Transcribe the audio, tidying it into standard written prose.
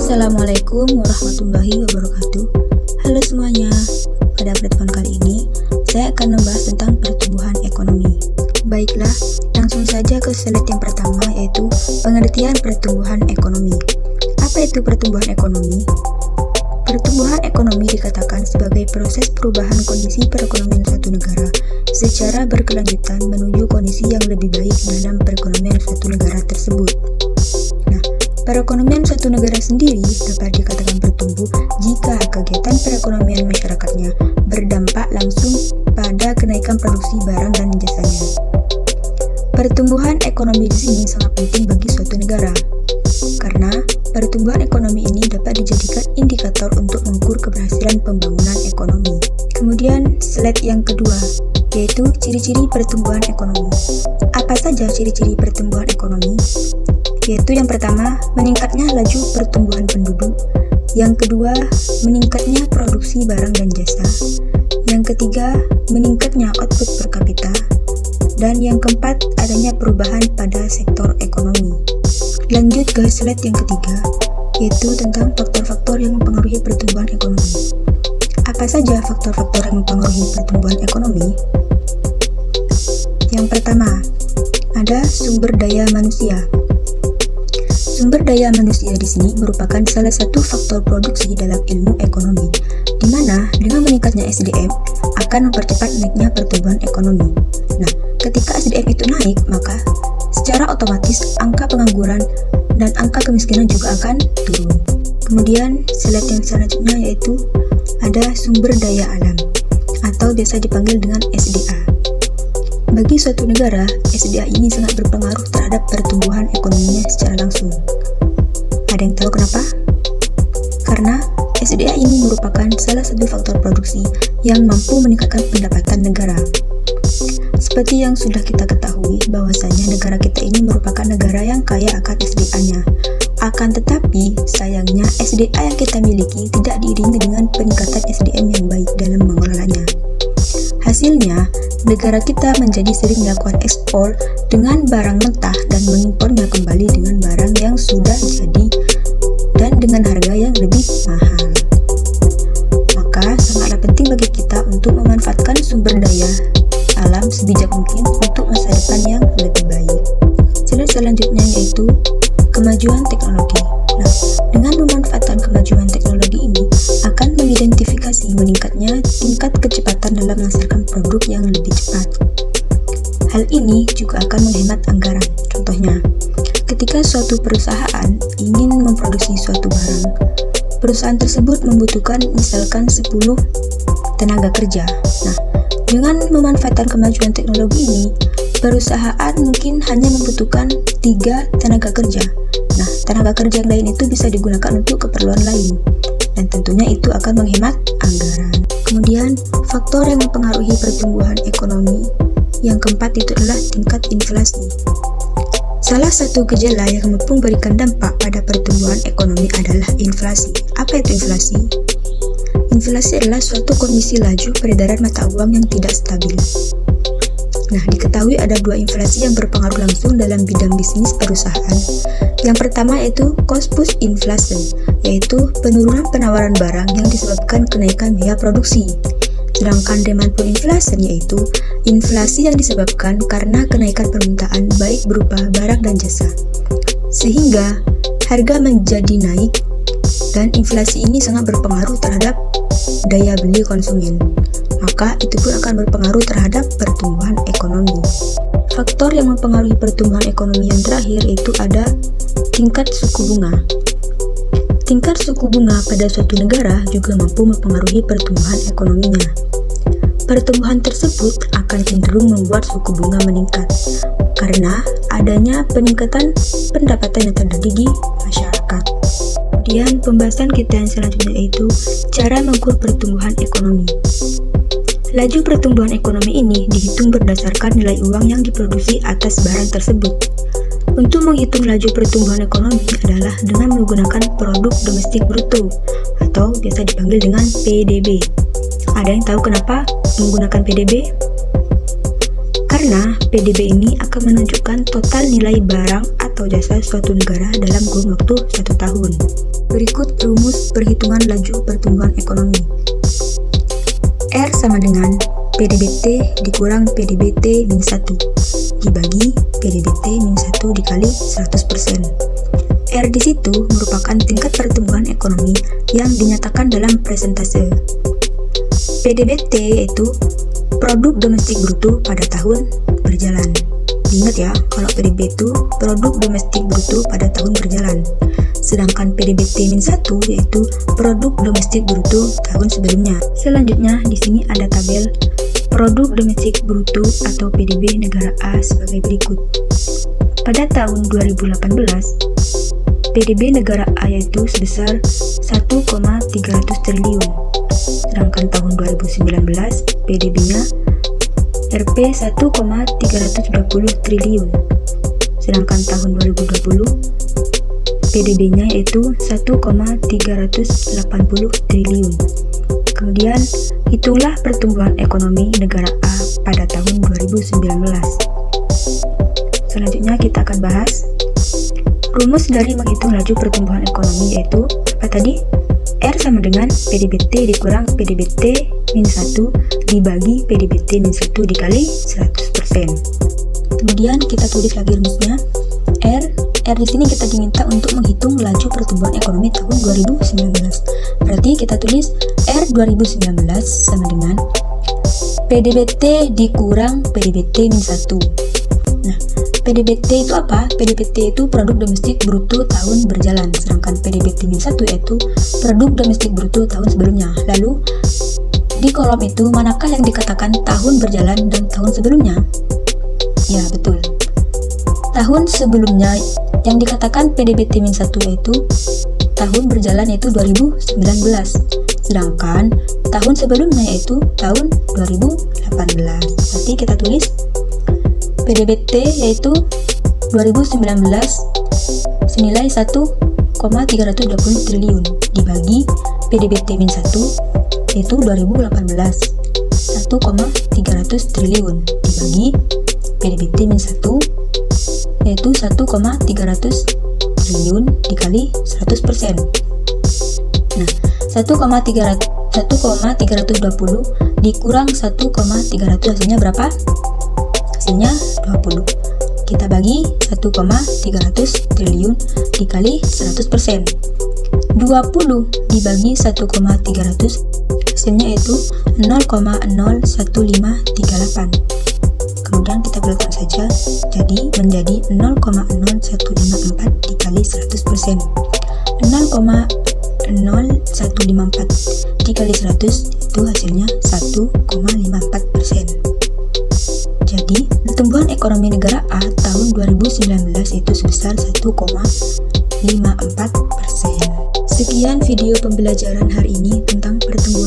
Assalamualaikum warahmatullahi wabarakatuh. Halo semuanya, pada pertemuan kali ini saya akan membahas tentang pertumbuhan ekonomi. Baiklah, langsung saja ke slide yang pertama, yaitu pengertian pertumbuhan ekonomi. Apa itu pertumbuhan ekonomi? Pertumbuhan ekonomi dikatakan sebagai proses perubahan kondisi perekonomian suatu negara secara berkelanjutan menuju kondisi yang lebih baik dalam perekonomian suatu negara tersebut. Perekonomian suatu negara sendiri dapat dikatakan bertumbuh jika kegiatan perekonomian masyarakatnya berdampak langsung pada kenaikan produksi barang dan jasanya. Pertumbuhan ekonomi di sini sangat penting bagi suatu negara, karena pertumbuhan ekonomi ini dapat dijadikan indikator untuk mengukur keberhasilan pembangunan ekonomi. Kemudian slide yang kedua, yaitu ciri-ciri pertumbuhan ekonomi. Apa saja ciri-ciri pertumbuhan ekonomi? Yaitu yang pertama, meningkatnya laju pertumbuhan penduduk. Yang kedua, meningkatnya produksi barang dan jasa. Yang ketiga, meningkatnya output per kapita. Dan yang keempat, adanya perubahan pada sektor ekonomi. Lanjut ke slide yang ketiga, yaitu tentang faktor-faktor yang mempengaruhi pertumbuhan ekonomi. Apa saja faktor-faktor yang mempengaruhi pertumbuhan ekonomi? Yang pertama, ada sumber daya manusia. Sumber daya manusia di sini merupakan salah satu faktor produksi dalam ilmu ekonomi, di mana dengan meningkatnya SDM akan mempercepat naiknya pertumbuhan ekonomi. Nah, ketika SDM itu naik, maka secara otomatis angka pengangguran dan angka kemiskinan juga akan turun. Kemudian, slide yang selanjutnya yaitu ada sumber daya alam, atau biasa dipanggil dengan SDA. Bagi suatu negara, SDA ini sangat berpengaruh terhadap pertumbuhan ekonominya secara langsung. Ada yang tahu kenapa? Karena SDA ini merupakan salah satu faktor produksi yang mampu meningkatkan pendapatan negara. Seperti yang sudah kita ketahui, bahwasanya negara kita ini merupakan negara yang kaya akan SDA-nya. Akan tetapi, sayangnya SDA yang kita miliki tidak diiringi dengan peningkatan SDM yang baik dalam mengelolanya. Hasilnya, negara kita menjadi sering melakukan ekspor dengan barang mentah dan mengimpornya kembali dengan barang yang sudah jadi dan dengan harga yang lebih mahal. Maka sangatlah penting bagi kita untuk memanfaatkan sumber daya alam sebijak mungkin untuk masa depan yang lebih baik. Selanjutnya yaitu kemajuan teknologi. Nah, dengan memanfaatkan kemajuan teknologi ini akan mengidentifikasi meningkatnya tingkat kecepatan dalam menghasilkan produk yang lebih cepat. Hal ini juga akan menghemat anggaran. Contohnya, ketika suatu perusahaan ingin memproduksi suatu barang, perusahaan tersebut membutuhkan misalkan 10 tenaga kerja. Nah, dengan memanfaatkan kemajuan teknologi ini, perusahaan mungkin hanya membutuhkan 3 tenaga kerja. Nah, tenaga kerja yang lain itu bisa digunakan untuk keperluan lain, dan tentunya itu akan menghemat anggaran. Kemudian, faktor yang mempengaruhi pertumbuhan ekonomi yang keempat itu adalah tingkat inflasi. Salah satu gejala yang mampu memberikan dampak pada pertumbuhan ekonomi adalah inflasi. Apa itu inflasi? Inflasi adalah suatu kondisi laju peredaran mata uang yang tidak stabil. Nah, diketahui ada 2 inflasi yang berpengaruh langsung dalam bidang bisnis perusahaan. Yang pertama yaitu cost push inflation, yaitu penurunan penawaran barang yang disebabkan kenaikan biaya produksi. Sedangkan demand pull inflation yaitu inflasi yang disebabkan karena kenaikan permintaan baik berupa barang dan jasa, sehingga harga menjadi naik, dan inflasi ini sangat berpengaruh terhadap daya beli konsumen. Maka itu pun akan berpengaruh terhadap pertumbuhan ekonomi. Faktor yang mempengaruhi pertumbuhan ekonomi yang terakhir yaitu ada tingkat suku bunga. Tingkat suku bunga pada suatu negara juga mampu mempengaruhi pertumbuhan ekonominya. Pertumbuhan tersebut akan cenderung membuat suku bunga meningkat karena adanya peningkatan pendapatan yang terjadi di masyarakat. Kemudian pembahasan kita yang selanjutnya yaitu cara mengukur pertumbuhan ekonomi. Laju pertumbuhan ekonomi ini dihitung berdasarkan nilai uang yang diproduksi atas barang tersebut. Untuk menghitung laju pertumbuhan ekonomi adalah dengan menggunakan produk domestik bruto atau biasa dipanggil dengan PDB. Ada yang tahu kenapa menggunakan PDB? Karena PDB ini akan menunjukkan total nilai barang atau jasa suatu negara dalam kurun waktu 1 tahun. Berikut rumus perhitungan laju pertumbuhan ekonomi. R sama dengan PDBT dikurang PDBT min 1 dibagi PDBT min 1 dikali 100%. R di situ merupakan tingkat pertumbuhan ekonomi yang dinyatakan dalam persentase. PDBT yaitu produk domestik bruto pada tahun berjalan. Diingat ya, kalau PDB itu produk domestik bruto pada tahun berjalan. Sedangkan PDBT min 1 yaitu produk domestik bruto tahun sebelumnya. Selanjutnya di sini ada tabel produk domestik bruto atau PDB negara A sebagai berikut. Pada tahun 2018, PDB negara A yaitu sebesar 1,300 triliun. Sedangkan tahun 2019 PDB-nya Rp 1,320 triliun. Sedangkan tahun 2020 PDB-nya yaitu 1,380 triliun. Kemudian hitunglah pertumbuhan ekonomi negara A pada tahun 2019. Selanjutnya kita akan bahas rumus dari menghitung laju pertumbuhan ekonomi, yaitu apa tadi? R sama dengan PDBT dikurang PDBT min 1 dibagi PDBT min 1 dikali 100%. Kemudian kita tulis lagi rumusnya. R di sini kita diminta untuk menghitung laju pertumbuhan ekonomi tahun 2019. Berarti kita tulis R 2019 sama dengan PDBT dikurang PDBT min 1. Nah, PDBT itu apa? PDBT itu produk domestik bruto tahun berjalan, sedangkan PDBT min 1 yaitu produk domestik bruto tahun sebelumnya. Lalu di kolom itu manakah yang dikatakan tahun berjalan dan tahun sebelumnya? Ya, betul. Tahun sebelumnya yang dikatakan PDBT min 1 yaitu tahun berjalan yaitu 2019. Sedangkan tahun sebelumnya yaitu tahun 2018. Berarti kita tulis PDBT yaitu 2019 senilai 1,320 triliun dibagi PDBT min 1 yaitu 2018 1,300 triliun dibagi PDBT min 1 yaitu 1,300 triliun dikali 100%. Nah, 1,320 dikurang 1,300 hasilnya berapa? Hasilnya 20. Kita bagi 1,300 triliun dikali 100%. 20 dibagi 1,300 hasilnya yaitu 0,01538. Kemudian kita bulatkan saja, jadi menjadi 0,0154 dikali 100%. 0,0154 dikali 100 itu hasilnya 1,54%. Jadi, pertumbuhan ekonomi negara A tahun 2019 itu sebesar 1,54%. Sekian video pembelajaran hari ini tentang pertumbuhan